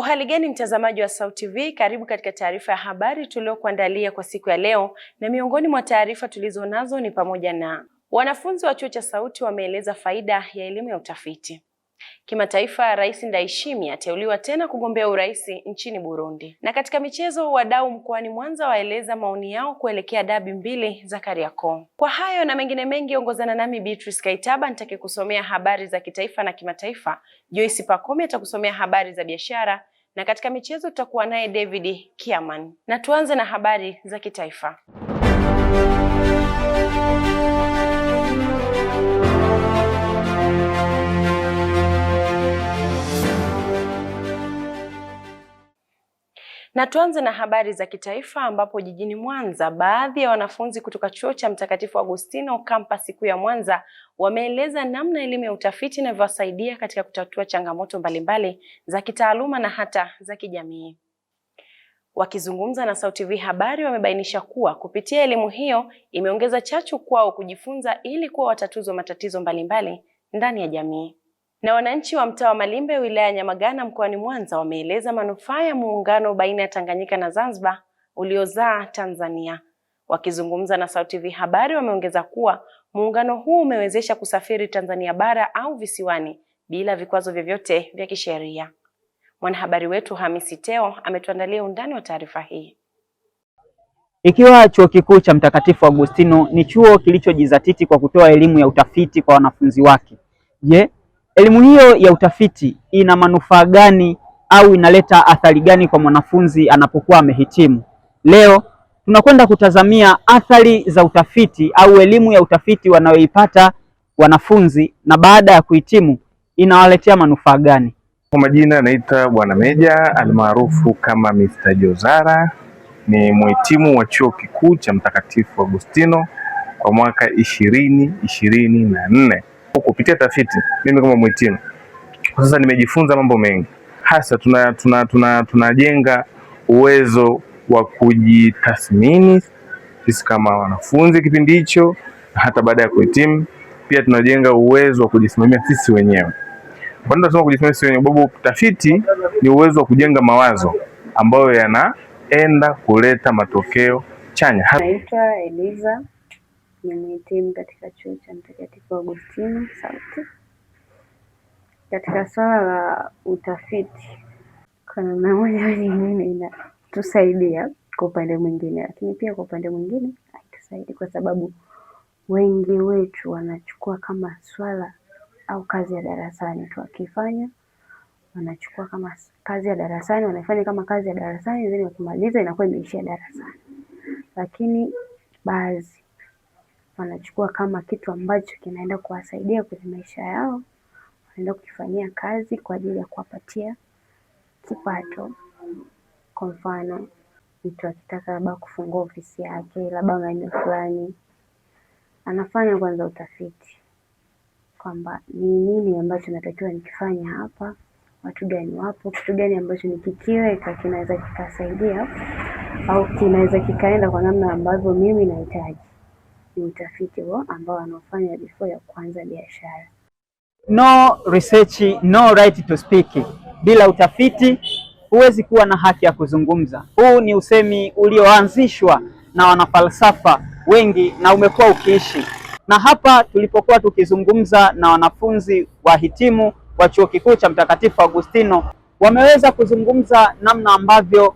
Uhali gani mtazamaji wa SAUT TV, karibu katika taarifa ya habari tuliokuandalia kwa siku ya leo, na miongoni mwa taarifa tulizonazo ni pamoja na wanafunzi wa chuo cha SAUT wameeleza faida ya elimu ya utafiti. Kimataifa, Rais Ndayishimiye ateuliwa tena kugombea urais nchini Burundi. Na katika michezo, wadau mkoani Mwanza waeleza maoni yao kuelekea dabi mbili za Kariakoo. Kwa hayo na mengine mengi, ongozana nami Beatrice Kaitaba nitake kusomea habari za kitaifa na kimataifa. Joyce Pakome atakusomea habari za biashara, na katika michezo tutakuwa naye David Kiaman. Na tuanze na habari za kitaifa. Na tuanze na habari za kitaifa ambapo jijini Mwanza, baadhi ya wanafunzi kutoka chuo cha Mtakatifu Agustino kampasi kuu ya Mwanza wameeleza namna elimu ya utafiti inavyowasaidia katika kutatua changamoto mbalimbali za kitaaluma na hata za kijamii. Wakizungumza na SAUT TV habari, wamebainisha kuwa kupitia elimu hiyo imeongeza chachu kwao kujifunza ili kuwa watatuzi wa matatizo mbalimbali ndani ya jamii. Na wananchi wa mtaa wa Malimbe wilaya ya Nyamagana mkoani Mwanza wameeleza manufaa ya muungano baina ya Tanganyika na Zanzibar uliozaa Tanzania. Wakizungumza na SAUT TV habari, wameongeza kuwa muungano huu umewezesha kusafiri Tanzania bara au visiwani bila vikwazo vyovyote vya kisheria. Mwanahabari wetu Hamisi Teo ametuandalia undani wa taarifa hii. Ikiwa chuo kikuu cha Mtakatifu Agustino ni chuo kilichojizatiti kwa kutoa elimu ya utafiti kwa wanafunzi wake, je, elimu hiyo ya utafiti ina manufaa gani au inaleta athari gani kwa mwanafunzi anapokuwa amehitimu? Leo tunakwenda kutazamia athari za utafiti au elimu ya utafiti wanayoipata wanafunzi, na baada ya kuhitimu inawaletea manufaa gani. Kwa majina naitwa Bwana Meja almaarufu kama Mr. Jozara, ni mhitimu wa chuo kikuu cha Mtakatifu Agustino kwa mwaka 2024. Kupitia tafiti, mimi kama mhitimu kwa sasa nimejifunza mambo mengi, hasa tunajenga uwezo wa kujitathmini sisi kama wanafunzi kipindi hicho, hata baada ya kuhitimu pia tunajenga uwezo wa kujisimamia sisi wenyewe. Kwa nini tunasema kujisimamia sisi wenyewe? Sababu tafiti ni uwezo wa kujenga mawazo ambayo yanaenda kuleta matokeo chanya. Naitwa Eliza, ni mhitimu katika chuo cha Mtakatifu Agustino SAUT. Katika swala la utafiti, kwa namna moja au nyingine inatusaidia kwa upande mwingine, lakini pia kwa upande mwingine haitusaidii, kwa sababu wengi wetu wanachukua kama swala au kazi ya darasani tu. Wakifanya wanachukua kama kazi ya darasani, wanafanya kama kazi ya darasani, then wakimaliza inakuwa imeishia darasani. Lakini baadhi wanachukua kama kitu ambacho kinaenda kuwasaidia kwenye maisha yao, wanaenda kukifanyia kazi kwa ajili ya kuwapatia kipato. Kwa mfano, mtu akitaka labda kufungua ofisi yake, labda maeneo fulani, anafanya kwanza utafiti kwamba ni nini ambacho natakiwa nikifanya hapa, watu gani wapo, kitu gani ambacho nikikiweka kinaweza kikasaidia au kinaweza kikaenda kwa namna ambavyo mimi nahitaji. Ni utafiti huo ambao anafanya before ya kuanza biashara. No research, no right to speak. Bila utafiti huwezi kuwa na haki ya kuzungumza. Huu ni usemi ulioanzishwa na wanafalsafa wengi na umekuwa ukiishi. Na hapa tulipokuwa tukizungumza na wanafunzi wahitimu wa chuo kikuu cha Mtakatifu Agustino, wameweza kuzungumza namna ambavyo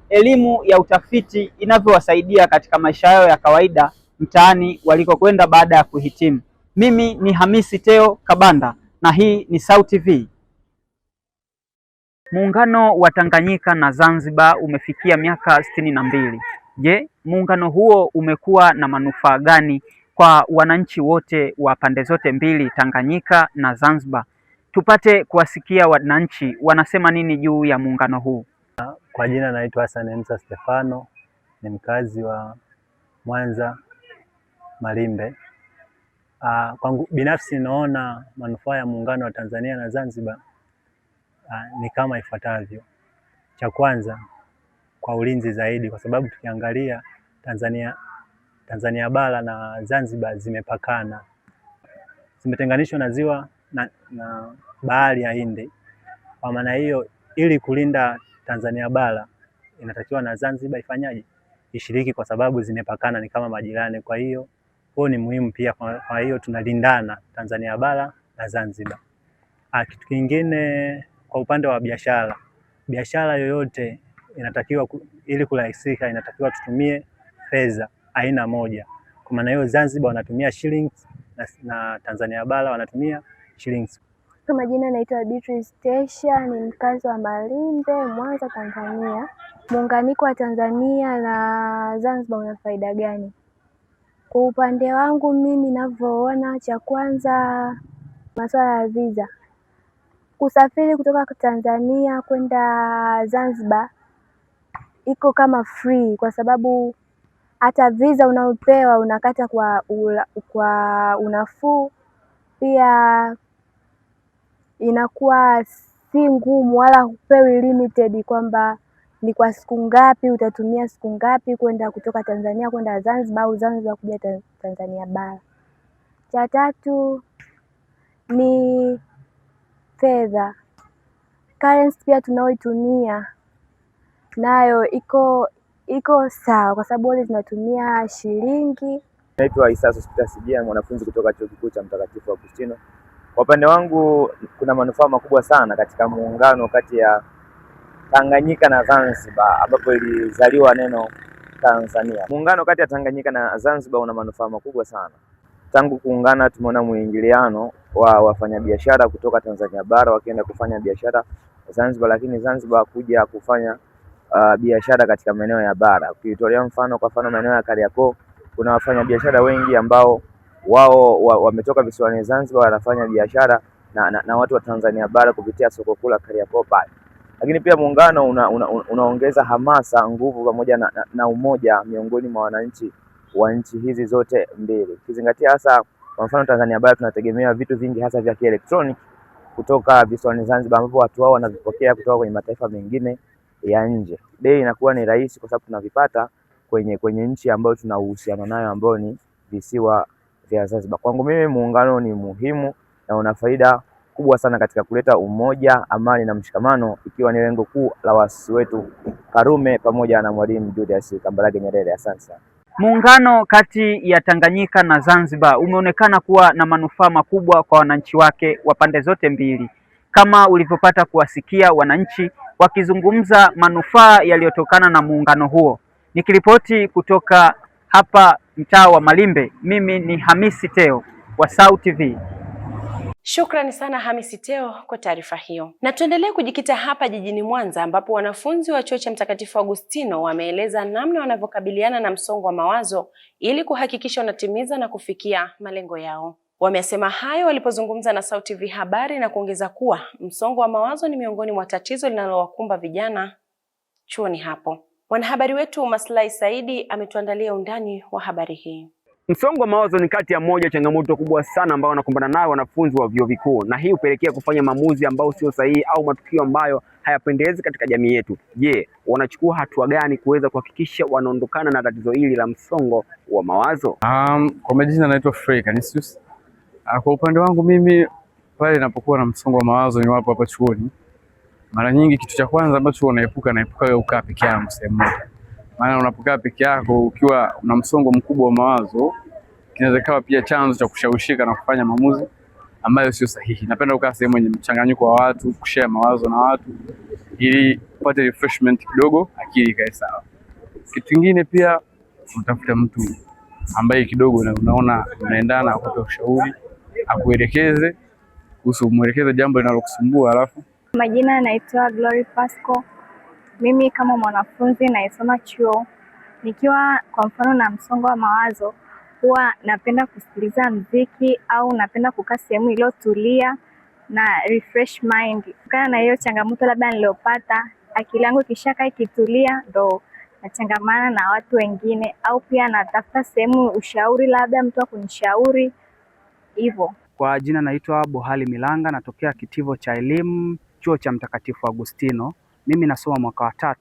elimu ya utafiti inavyowasaidia katika maisha yao ya kawaida mtaani walikokwenda baada ya kuhitimu. Mimi ni Hamisi Teo Kabanda na hii ni SAUT TV. Muungano wa Tanganyika na Zanzibar umefikia miaka 62. Je, muungano huo umekuwa na manufaa gani kwa wananchi wote wa pande zote mbili, Tanganyika na Zanzibar? Tupate kuwasikia wananchi wanasema nini juu ya muungano huu. Kwa jina naitwa Hassan Enza Stefano, ni mkazi wa Mwanza Malimbe. Kwangu binafsi naona manufaa ya muungano wa Tanzania na Zanzibar ni kama ifuatavyo. Cha kwanza, kwa ulinzi zaidi, kwa sababu tukiangalia Tanzania bara na Zanzibar zimepakana, zimetenganishwa na ziwa na bahari ya Hindi. Kwa maana hiyo ili kulinda Tanzania bara inatakiwa na Zanzibar ifanyaje? Ishiriki, kwa sababu zimepakana, ni kama majirani. Kwa hiyo ni muhimu pia. Kwa hiyo tunalindana Tanzania bara na Zanzibar. Kitu kingine kwa upande wa biashara yoyote inatakiwa ili kurahisika, inatakiwa tutumie fedha aina moja. Kwa maana hiyo Zanzibar wanatumia shillings na Tanzania bara wanatumia shillings. Kwa majina naitwa Beatrice Tesha, ni mkazi wa Malimbe, Mwanza, Tanzania. Muunganiko wa Tanzania na Zanzibar una faida gani? Kwa upande wangu mimi ninavyoona, cha kwanza masuala ya visa. Kusafiri kutoka Tanzania kwenda Zanzibar iko kama free, kwa sababu hata visa unaopewa unakata kwa unafuu. Pia inakuwa si ngumu, wala hupewi limited kwamba ni kwa siku ngapi, utatumia siku ngapi kwenda kutoka Tanzania kwenda Zanzibar au Zanzibar kuja Tanzania bara. Cha tatu ni fedha. Currency pia tunaoitumia nayo iko sawa, kwa sababu wote tunatumia shilingi. Naitwa Isa Hospita Sijia, mwanafunzi kutoka Chuo Kikuu cha Mtakatifu Agustino. Kwa upande wangu kuna manufaa makubwa sana katika muungano kati ya Tanganyika na Zanzibar, ambapo ilizaliwa neno Tanzania. Muungano kati ya Tanganyika na Zanzibar una manufaa makubwa sana. Tangu kuungana tumeona muingiliano wa wafanyabiashara kutoka Tanzania bara wakienda kufanya biashara Zanzibar, lakini Zanzibar kuja kufanya biashara katika maeneo ya bara. Ukitolea mfano, kwa mfano maeneo ya Kariakoo, kuna wafanyabiashara wengi ambao wao wametoka visiwani Zanzibar wanafanya biashara na watu wa Tanzania bara kupitia soko kuu la Kariakoo pale. Lakini pia muungano unaongeza hamasa, nguvu pamoja na umoja miongoni mwa wananchi wa nchi hizi zote mbili. Ukizingatia hasa kwa mfano Tanzania bara tunategemea vitu vingi hasa vya kielektroniki kutoka visiwani Zanzibar, ambapo watu wao wanavipokea kutoka kwenye mataifa mengine ya nje. Bei inakuwa ni rahisi kwa sababu tunavipata kwenye nchi ambayo tuna uhusiano nayo, ambayo ni visiwa vya Zanzibar. Kwangu mimi muungano ni muhimu na una faida kubwa sana katika kuleta umoja, amani na mshikamano, ikiwa ni lengo kuu la waasisi wetu Karume pamoja na Mwalimu Julius Kambarage Nyerere. Asante sana. Muungano kati ya Tanganyika na Zanzibar umeonekana kuwa na manufaa makubwa kwa wananchi wake wa pande zote mbili, kama ulivyopata kuwasikia wananchi wakizungumza manufaa yaliyotokana na muungano huo. Nikiripoti kutoka hapa mtaa wa Malimbe, mimi ni Hamisi Teo wa SAUT TV. Shukrani sana Hamisi Teo kwa taarifa hiyo. Na tuendelee kujikita hapa jijini Mwanza, ambapo wanafunzi wa Chuo cha Mtakatifu Agustino wameeleza namna wanavyokabiliana na msongo wa mawazo ili kuhakikisha wanatimiza na kufikia malengo yao. Wamesema hayo walipozungumza na SAUT TV Habari na kuongeza kuwa msongo wa mawazo ni miongoni mwa tatizo linalowakumba vijana chuoni hapo. Mwanahabari wetu Maslahi Saidi ametuandalia undani wa habari hii. Msongo wa mawazo ni kati ya moja changamoto kubwa sana ambao wanakumbana nayo wanafunzi wa vyuo vikuu, na hii hupelekea kufanya maamuzi ambayo sio sahihi au matukio ambayo hayapendezi katika jamii yetu. Je, wanachukua hatua gani kuweza kuhakikisha wanaondokana na tatizo hili la msongo wa mawazo? Kwa majina naitwa Frey Canisius. Kwa upande wangu mimi, pale ninapokuwa na msongo wa mawazo ni wapo hapa chuoni, mara nyingi kitu cha kwanza ambacho naepuka kukaa peke yangu sehemu moja. Maana unapokaa peke yako ukiwa una msongo mkubwa wa mawazo, kinaweza kawa pia chanzo cha kushawishika na kufanya maamuzi ambayo sio sahihi. Napenda kukaa sehemu yenye mchanganyiko wa watu, kushare mawazo na watu ili upate refreshment kidogo, akili ikae sawa. Kitu kingine pia, utafuta mtu ambaye kidogo unaona unaendana, akupe ushauri, akuelekeze mwelekeze jambo linalokusumbua. Alafu majina naitwa Glory Pasco. Mimi kama mwanafunzi naisoma chuo, nikiwa kwa mfano na msongo wa mawazo, huwa napenda kusikiliza muziki au napenda kukaa sehemu iliyotulia na refresh mind. Kutokana na hiyo changamoto labda niliyopata, akili yangu ikishakaa ikitulia, ndo nachangamana na watu wengine, au pia natafuta sehemu ushauri, labda mtu akunishauri hivyo. Kwa jina naitwa Bohali Milanga, natokea kitivo cha elimu Chuo cha Mtakatifu Agustino. Mimi nasoma mwaka wa 3.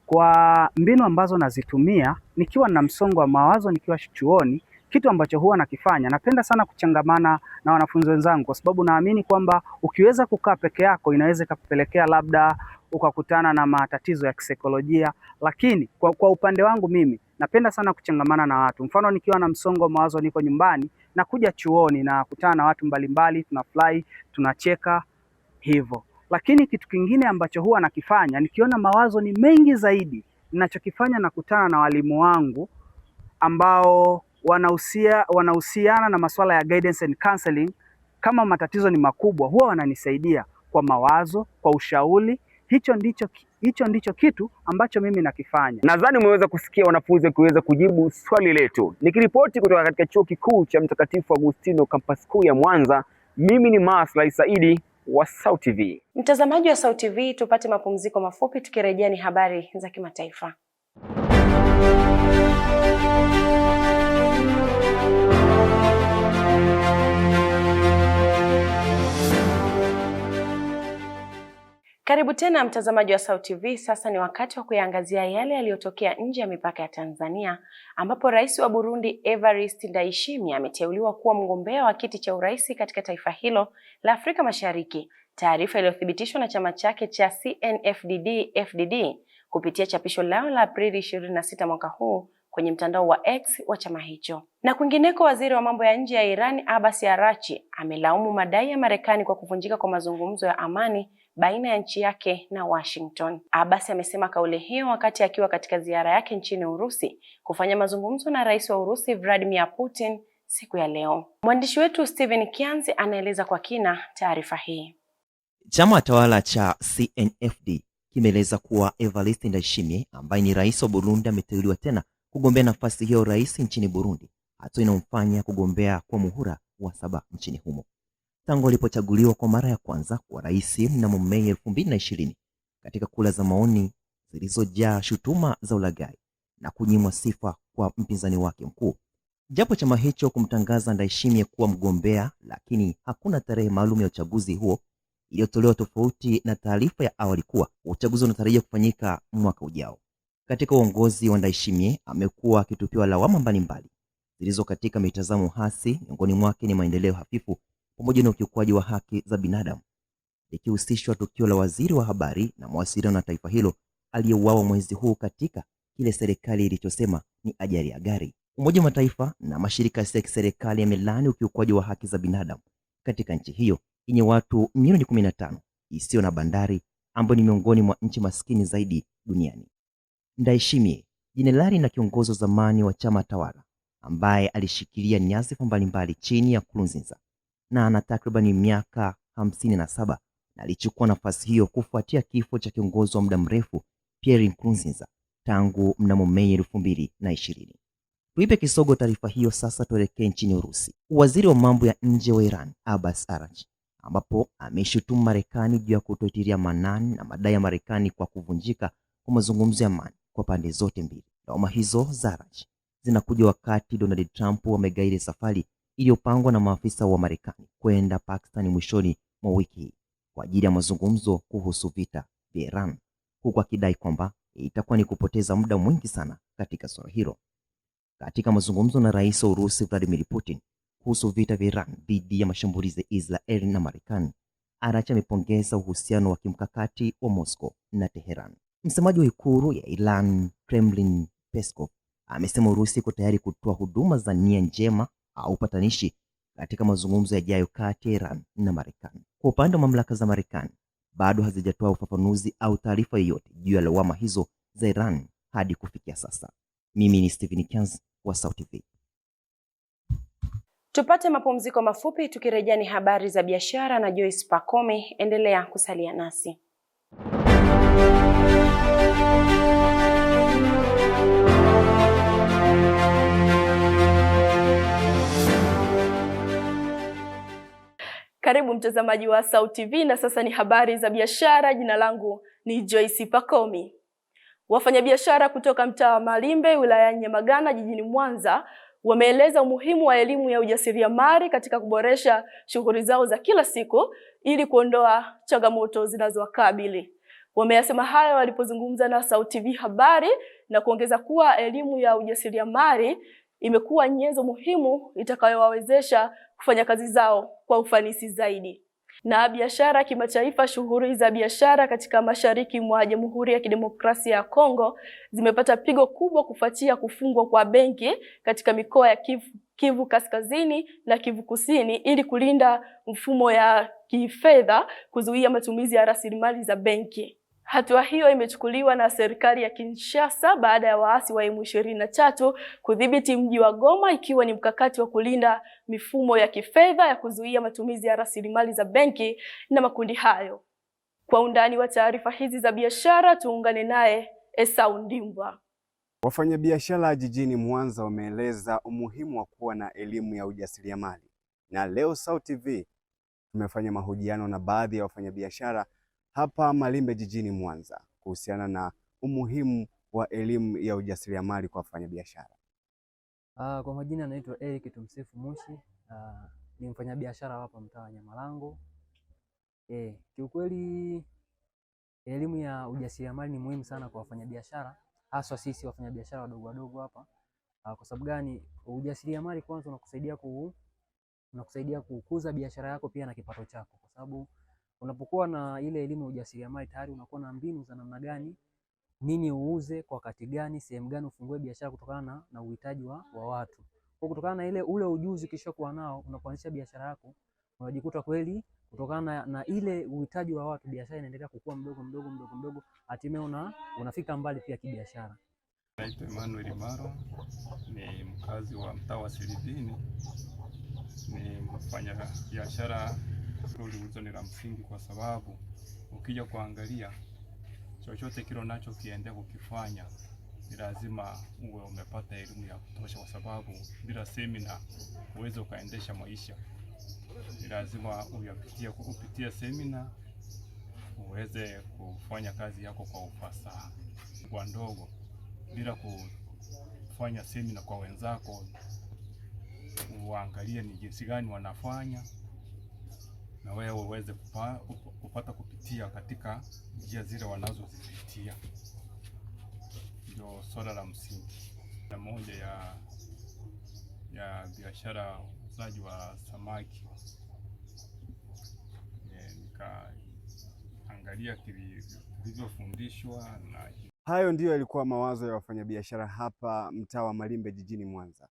Kwa mbinu ambazo nazitumia nikiwa na msongo wa mawazo nikiwa chuoni, kitu ambacho huwa nakifanya, napenda sana kuchangamana na wanafunzi wenzangu, kwa sababu naamini kwamba ukiweza kukaa peke yako inaweza ikakupelekea labda ukakutana na matatizo ya kisaikolojia. Lakini kwa upande wangu mimi napenda sana kuchangamana na watu. Mfano nikiwa na msongo wa mawazo, niko nyumbani na kuja chuoni na kutana na watu mbalimbali, tunafurahi, tunacheka hivyo. Lakini kitu kingine ambacho huwa nakifanya nikiona mawazo ni mengi zaidi, ninachokifanya na kutana na walimu wangu ambao wanahusiana na masuala ya guidance and counseling. Kama matatizo ni makubwa, huwa wananisaidia kwa mawazo, kwa ushauri. Hicho ndicho kitu ambacho mimi nakifanya. Nadhani umeweza kusikia wanafunzi wakiweza kujibu swali letu. Nikiripoti kutoka katika Chuo Kikuu cha Mtakatifu Agustino kampasi kuu ya Mwanza, mimi ni Maslahi Saidi wa SAUT TV. Mtazamaji wa SAUT TV, tupate mapumziko mafupi, tukirejea ni habari za kimataifa. Karibu tena mtazamaji wa SAUT TV. Sasa ni wakati wa kuyaangazia yale yaliyotokea nje ya mipaka ya Tanzania, ambapo Rais wa Burundi Evariste Ndayishimiye ameteuliwa kuwa mgombea wa kiti cha urais katika taifa hilo la Afrika Mashariki. Taarifa iliyothibitishwa na chama chake cha CNFDD-FDD kupitia chapisho lao la Aprili 26 mwaka huu kwenye mtandao wa X wa chama hicho. Na kwingineko, waziri wa mambo ya nje ya Iran Abbas Araghchi amelaumu madai ya Marekani kwa kuvunjika kwa mazungumzo ya amani baina ya nchi yake na Washington. Abbas amesema kauli hiyo wakati akiwa katika ziara yake nchini Urusi kufanya mazungumzo na Rais wa Urusi Vladimir Putin siku ya leo. Mwandishi wetu Steven Kianzi anaeleza kwa kina taarifa hii. Chama tawala cha CNFD kimeeleza kuwa Evariste Ndayishimiye ambaye ni rais wa Burundi ameteuliwa tena kugombea nafasi hiyo rais nchini Burundi, hatua inayomfanya kugombea kwa muhula wa 7 nchini humo. Tangu alipochaguliwa kwa mara ya kwanza kwa rais mnamo Mei 2020 katika kura za maoni zilizojaa shutuma za ulaghai na kunyimwa sifa kwa mpinzani wake mkuu. Japo chama hicho kumtangaza Ndayishimiye kuwa mgombea, lakini hakuna tarehe maalum ya uchaguzi huo iliyotolewa, tofauti na taarifa ya awali kuwa uchaguzi unatarajia kufanyika mwaka ujao. Katika uongozi wa Ndayishimiye amekuwa akitupiwa lawama mbalimbali zilizo katika mitazamo hasi. Miongoni mwake ni maendeleo hafifu pamoja na ukiukwaji wa haki za binadamu, ikihusishwa tukio la waziri wa habari na mawasiliano na taifa hilo aliyeuawa mwezi huu katika kile serikali ilichosema ni ajali ya gari. Umoja wa Mataifa na mashirika ya serikali yamelaani ukiukwaji wa haki za binadamu katika nchi hiyo yenye watu milioni 15 isiyo na bandari, ambayo ni miongoni mwa nchi maskini zaidi duniani. Ndayishimiye, jenerali na kiongozi wa zamani wa chama tawala ambaye alishikilia nyadhifa mbalimbali chini ya Nkurunziza na ana takriban miaka 57 na alichukua nafasi hiyo kufuatia kifo cha kiongozi wa muda mrefu Pierre Nkurunziza tangu mnamo Mei 2020. Tuipe kisogo taarifa hiyo. Sasa tuelekee nchini Urusi. Waziri wa mambo ya nje wa Iran Abbas Araghchi, ambapo ameshutumu Marekani juu ya kutoitilia maanani na madai ya Marekani kwa kuvunjika kwa mazungumzo ya amani kwa pande zote mbili. Lawama hizo za Araghchi zinakuja wakati Donald Trump amegairi safari iliyopangwa na maafisa wa Marekani kwenda Pakistan mwishoni mwa wiki hii kwa ajili ya mazungumzo kuhusu vita vya Iran, huku akidai kwamba itakuwa ni kupoteza muda mwingi sana katika suala hilo. Katika mazungumzo na rais wa Urusi Vladimir Putin kuhusu vita vya Iran dhidi ya mashambulizi ya Israeli na Marekani, Araghchi amepongeza uhusiano wa kimkakati wa Moscow na Teheran. Msemaji wa ikulu ya Iran Kremlin Peskov amesema Urusi iko tayari kutoa huduma za nia njema au upatanishi katika mazungumzo yajayo kati ya Iran na Marekani. Kwa upande wa mamlaka za Marekani, bado hazijatoa ufafanuzi au taarifa yoyote juu ya lawama hizo za Iran hadi kufikia sasa. Mimi ni Steven Kianzi wa SAUT TV. Tupate mapumziko mafupi, tukirejea ni habari za biashara na Joyce Pakome. Endelea kusalia nasi. Karibu mtazamaji wa SAUT TV, na sasa ni habari za biashara. Jina langu ni Joyce Pakome. Wafanyabiashara kutoka mtaa wa Malimbe wilayani Nyamagana jijini Mwanza wameeleza umuhimu wa elimu ya ujasiriamali katika kuboresha shughuli zao za kila siku ili kuondoa changamoto zinazowakabili. Wameyasema hayo walipozungumza na SAUT TV habari na kuongeza kuwa elimu ya ujasiriamali imekuwa nyenzo muhimu itakayowawezesha kufanya kazi zao kwa ufanisi zaidi. Na biashara kimataifa, shughuli za biashara katika mashariki mwa Jamhuri ya Kidemokrasia ya Kongo zimepata pigo kubwa kufuatia kufungwa kwa benki katika mikoa ya Kivu Kaskazini na Kivu Kusini ili kulinda mfumo ya kifedha, kuzuia matumizi ya rasilimali za benki. Hatua hiyo imechukuliwa na serikali ya Kinshasa baada ya waasi wa M23 kudhibiti mji wa Goma, ikiwa ni mkakati wa kulinda mifumo ya kifedha ya kuzuia matumizi ya rasilimali za benki na makundi hayo. Kwa undani wa taarifa hizi za biashara, tuungane naye Esau Ndimbwa. Wafanyabiashara jijini Mwanza wameeleza umuhimu wa kuwa na elimu ya ujasiriamali. Na leo Sau TV tumefanya mahojiano na baadhi ya wafanyabiashara hapa Malimbe jijini Mwanza kuhusiana na umuhimu wa elimu ya ujasiriamali kwa wafanyabiashara. Kwa majina naitwa Eric Tumsifu Mushi, ni mfanyabiashara hapa mtaa wa Nyamalango. Kiukweli elimu ya ujasiriamali ni muhimu sana kwa wafanyabiashara, hasa sisi wafanyabiashara wadogo hapa. Kwa sababu gani? Ujasiriamali kwanza unakusaidia kukuza biashara yako pia na kipato chako, kwa sababu unapokuwa na ile elimu ya ujasiriamali tayari unakuwa na mbinu za namna gani, nini uuze, kwa wakati gani, sehemu gani ufungue biashara kutokana na uhitaji wa watu. Kwa kutokana na ule ujuzi kisha kuwa nao, unapoanzisha biashara yako unajikuta kweli kutokana na ile uhitaji wa watu biashara inaendelea kukua mdogo, hatimaye unafika mbali pia kibiashara. Naitwa Emmanuel Maro, ni mkazi wa mtaa wa Silibini, ni mfanya biashara. Uliuzo ni la msingi kwa sababu ukija kuangalia chochote kile unacho kiendea kukifanya ni lazima uwe umepata elimu ya kutosha, kwa sababu bila semina uweze ukaendesha maisha. Ni lazima upitie semina uweze kufanya kazi yako kwa ufasaha. Kwa ndogo bila kufanya semina kwa wenzako, uangalie ni jinsi gani wanafanya na wewe uweze kupata kupitia katika njia zile wanazozipitia. Ndio swala la msingi. Na moja ya biashara uzaji wa samaki, nikaangalia kilivyofundishwa na hayo ndiyo yalikuwa mawazo ya wafanyabiashara hapa mtaa wa Malimbe jijini Mwanza.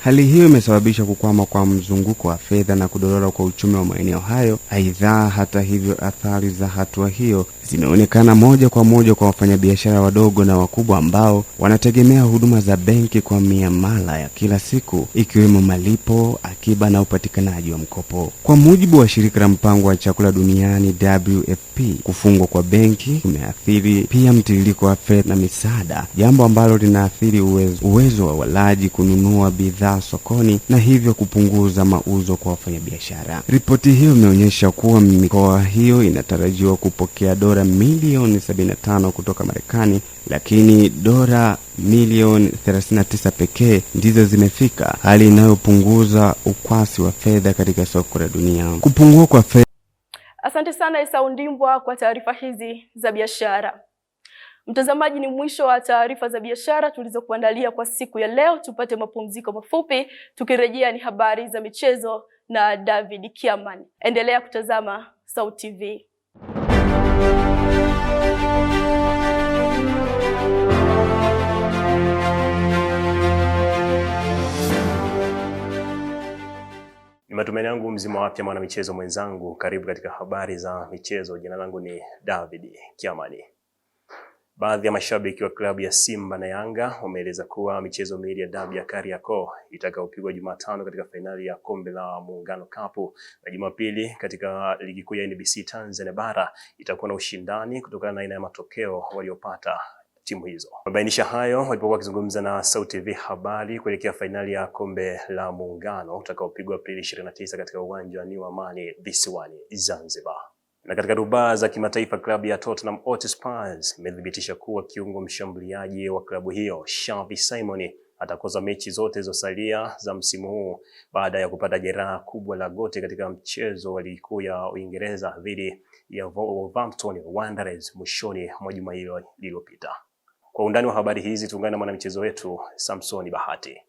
Hali hiyo imesababisha kukwama kwa mzunguko wa fedha na kudorora kwa uchumi wa maeneo hayo. Aidha, hata hivyo, athari za hatua hiyo zimeonekana moja kwa moja kwa wafanyabiashara wadogo na wakubwa ambao wanategemea huduma za benki kwa miamala ya kila siku, ikiwemo malipo, akiba na upatikanaji wa mkopo. Kwa mujibu wa shirika la mpango wa chakula duniani WFP, kufungwa kwa benki kumeathiri pia mtiririko wa fedha na misaada, jambo ambalo linaathiri uwezo wa walaji kununua bidhaa sokoni na hivyo kupunguza mauzo kwa wafanyabiashara. Ripoti hiyo imeonyesha kuwa mikoa hiyo inatarajiwa kupokea dola milioni 75 kutoka Marekani, lakini dola milioni 39 pekee ndizo zimefika, hali inayopunguza ukwasi wa fedha katika soko la dunia. Kupungua kwa fedha. Asante sana Esau Ndimbwa kwa taarifa hizi za biashara. Mtazamaji, ni mwisho wa taarifa za biashara tulizokuandalia kwa siku ya leo. Tupate mapumziko mafupi, tukirejea ni habari za michezo na David Kiaman. Endelea kutazama Sau TV. Ni matumaini yangu mzima wa afya mwana michezo mwenzangu. Karibu katika habari za michezo. Jina langu ni David Kiamani. Baadhi ya mashabiki wa klabu ya Simba na Yanga wameeleza kuwa michezo miwili ya dabi ya Kariakoo itakayopigwa Jumatano katika fainali ya Kombe la Muungano Cup na Jumapili katika ligi kuu ya NBC Tanzania Bara itakuwa na ushindani kutokana na aina ya matokeo waliopata timu hizo. Wamebainisha hayo walipokuwa wakizungumza na Sau TV habari kuelekea fainali ya Kombe la Muungano utakaopigwa Aprili 29 katika uwanja wa New Amani visiwani Zanzibar. Na katika rubaa za kimataifa, klabu ya Tottenham Hotspur imethibitisha kuwa kiungo mshambuliaji wa klabu hiyo Xavi Simons atakosa mechi zote zilizosalia za msimu huu baada ya kupata jeraha kubwa la goti katika mchezo wa ligi kuu ya Uingereza dhidi ya Wolverhampton Wanderers mwishoni mwa juma hilo lililopita. Kwa undani wa habari hizi tuungane na mwanamichezo wetu Samsoni Bahati.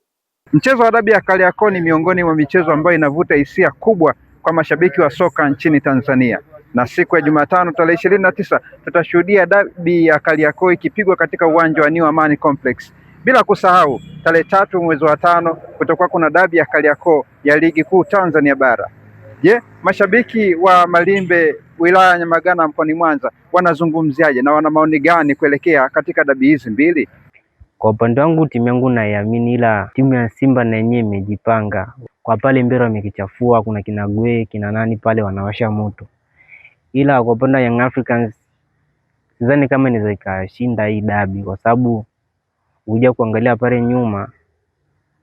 Mchezo wa dabi ya Kariakoo ni miongoni mwa michezo ambayo inavuta hisia kubwa kwa mashabiki wa soka nchini Tanzania. Na siku ya Jumatano tarehe 29 tutashuhudia dabi ya Kariakoo ikipigwa katika uwanja wa New Amani Complex. Bila kusahau tarehe 3 mwezi wa 5 kutakuwa kuna dabi ya Kariakoo ya ligi kuu Tanzania bara. Je, mashabiki wa Malimbe wilaya ya Nyamagana mkoani Mwanza wanazungumziaje na wana maoni gani kuelekea katika dabi hizi mbili? Kwa upande wangu timu yangu naiamini, ila timu ya Simba na yenyewe imejipanga. Kwa pale mbele wamekichafua, kuna kina Gwe, kina nani pale wanawasha moto. Ila kwa upande wa Young Africans sidhani kama inaweza ikashinda hii dabi, kwa sababu ukija kuangalia pale nyuma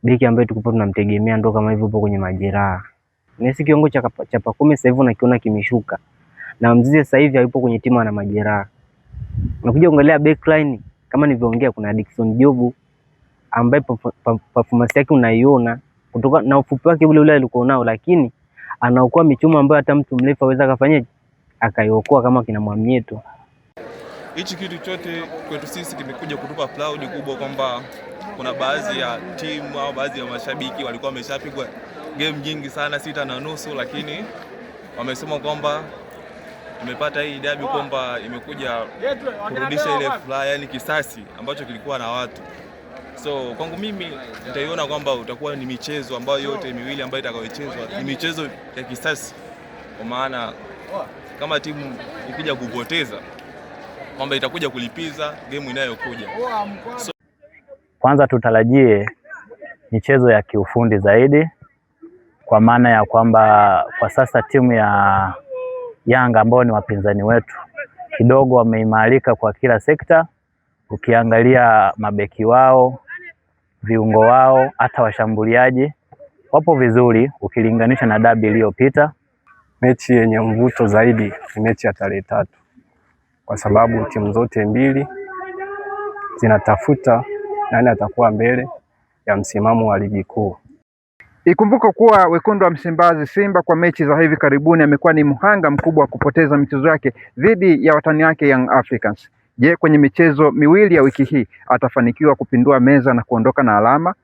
beki ambaye tulikuwa tunamtegemea ndo kama hivyo kwenye majeraha. Nesi kiwango cha Pacome sasa hivi nakiona kimeshuka. Na Mzize sasa hivi hayupo kwenye timu ana majeraha. Unakuja kuangalia backline kama nilivyoongea, kuna Dickson Jobu ambaye performance yake unaiona kutoka na ufupi wake ule alikuwa nao, lakini anaokoa michumo ambayo hata mtu mrefu aweza kafanya akaiokoa kama kina Mwamnyeto. Hichi kitu chote kwetu sisi kimekuja kutupa proud kubwa kwamba kuna baadhi ya timu au baadhi ya mashabiki walikuwa wameshapigwa game nyingi sana 6.5, lakini wamesema kwamba tumepata hii dabi kwamba imekuja kurudisha ile furaha, yani kisasi ambacho kilikuwa na watu. So kwangu mimi nitaiona kwamba utakuwa ni michezo ambayo yote miwili ambayo itakayochezwa ni michezo ya kisasi, kwa maana kama timu ikija kupoteza kwamba itakuja kulipiza game inayokuja. So, kwanza tutarajie michezo ya kiufundi zaidi, kwa maana ya kwamba kwa sasa timu ya Yanga ambao ni wapinzani wetu kidogo wameimarika kwa kila sekta. Ukiangalia mabeki wao, viungo wao, hata washambuliaji wapo vizuri ukilinganisha na dabi iliyopita. Mechi yenye mvuto zaidi ni mechi ya tarehe 3, kwa sababu timu zote mbili zinatafuta nani atakuwa mbele ya msimamo wa ligi kuu. Ikumbuka kuwa wekundu wa Msimbazi Simba kwa mechi za hivi karibuni amekuwa ni mhanga mkubwa wa kupoteza michezo yake dhidi ya watani wake Young Africans. Je, kwenye michezo miwili ya wiki hii atafanikiwa kupindua meza na kuondoka na alama?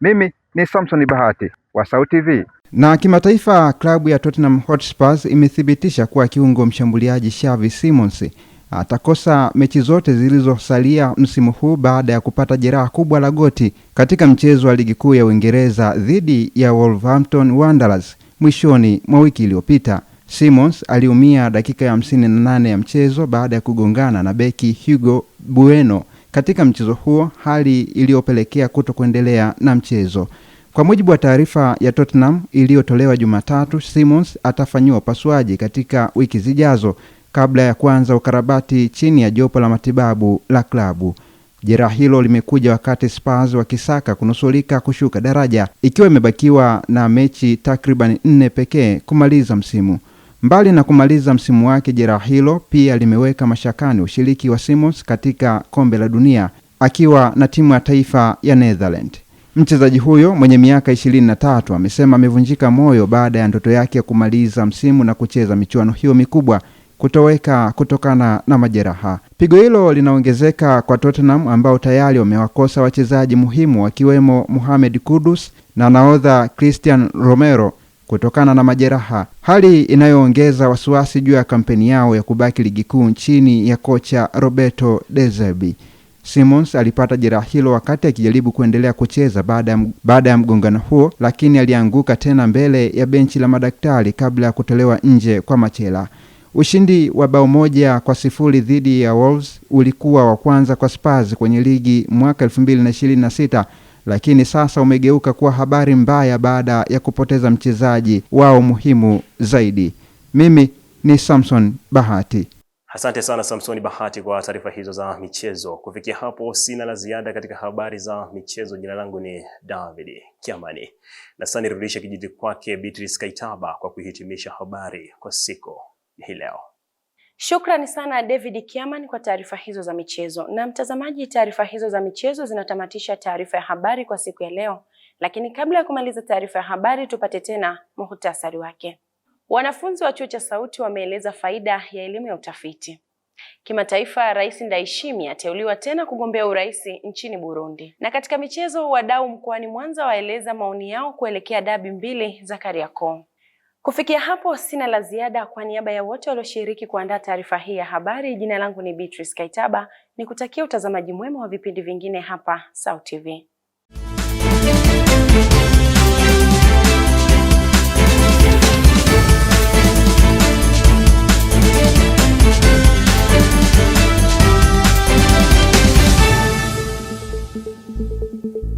Mimi ni Samson Bahati wa SAUT TV. Na kimataifa, klabu ya Tottenham Hotspur imethibitisha kuwa kiungo mshambuliaji Xavi Simons atakosa mechi zote zilizosalia msimu huu baada ya kupata jeraha kubwa la goti katika mchezo wa ligi kuu ya Uingereza dhidi ya Wolverhampton Wanderers mwishoni mwa wiki iliyopita. Simons aliumia dakika ya 58 ya mchezo baada ya kugongana na beki Hugo Bueno katika mchezo huo, hali iliyopelekea kutokuendelea na mchezo. Kwa mujibu wa taarifa ya Tottenham iliyotolewa Jumatatu, Simons atafanyiwa upasuaji katika wiki zijazo kabla ya kuanza ukarabati chini ya jopo la matibabu la klabu. Jeraha hilo limekuja wakati Spurs wakisaka kunusulika kushuka daraja, ikiwa imebakiwa na mechi takriban 4 pekee kumaliza msimu. Mbali na kumaliza msimu wake, jeraha hilo pia limeweka mashakani ushiriki wa Simons katika kombe la dunia akiwa na timu ya taifa ya Netherlands. Mchezaji huyo mwenye miaka 23 amesema amevunjika moyo baada ya ndoto yake ya kumaliza msimu na kucheza michuano hiyo mikubwa kutoweka kutokana na majeraha. Pigo hilo linaongezeka kwa Tottenham ambao tayari wamewakosa wachezaji muhimu wakiwemo Mohamed Kudus na nahodha Christian Romero kutokana na majeraha, hali inayoongeza wasiwasi juu ya kampeni yao ya kubaki ligi kuu chini ya kocha Roberto De Zerbi. Simons alipata jeraha hilo wakati akijaribu kuendelea kucheza baada ya mgongano huo, lakini alianguka tena mbele ya benchi la madaktari kabla ya kutolewa nje kwa machela. Ushindi wa 1-0 dhidi ya Wolves ulikuwa wa kwanza kwa Spurs kwenye ligi mwaka 2026, lakini sasa umegeuka kuwa habari mbaya baada ya kupoteza mchezaji wao muhimu zaidi. Mimi ni Samson Bahati. Asante sana Samson Bahati kwa taarifa hizo za michezo. Kufikia hapo sina la ziada katika habari za michezo. Jina langu ni David Kiamani. Na sasa nirudishe kijiti kwake Beatrice Kaitaba kwa kuhitimisha habari kwa siku hii leo. Shukrani sana David Kiamani kwa taarifa hizo za michezo. Na mtazamaji, taarifa hizo za michezo zinatamatisha taarifa ya habari kwa siku ya leo. Lakini kabla ya kumaliza taarifa ya habari, tupate tena muhtasari wake. Wanafunzi wa chuo cha SAUT wameeleza faida ya elimu ya utafiti. Kimataifa, Rais Ndayishimiye ateuliwa tena kugombea urais nchini Burundi. Na katika michezo, wadau mkoani Mwanza waeleza maoni yao kuelekea dabi mbili za Kariakoo. Kufikia hapo sina la ziada. Kwa niaba ya wote walioshiriki kuandaa taarifa hii ya habari, jina langu ni Beatrice Kaitaba, nikutakia utazamaji mwema wa vipindi vingine hapa SAUT TV.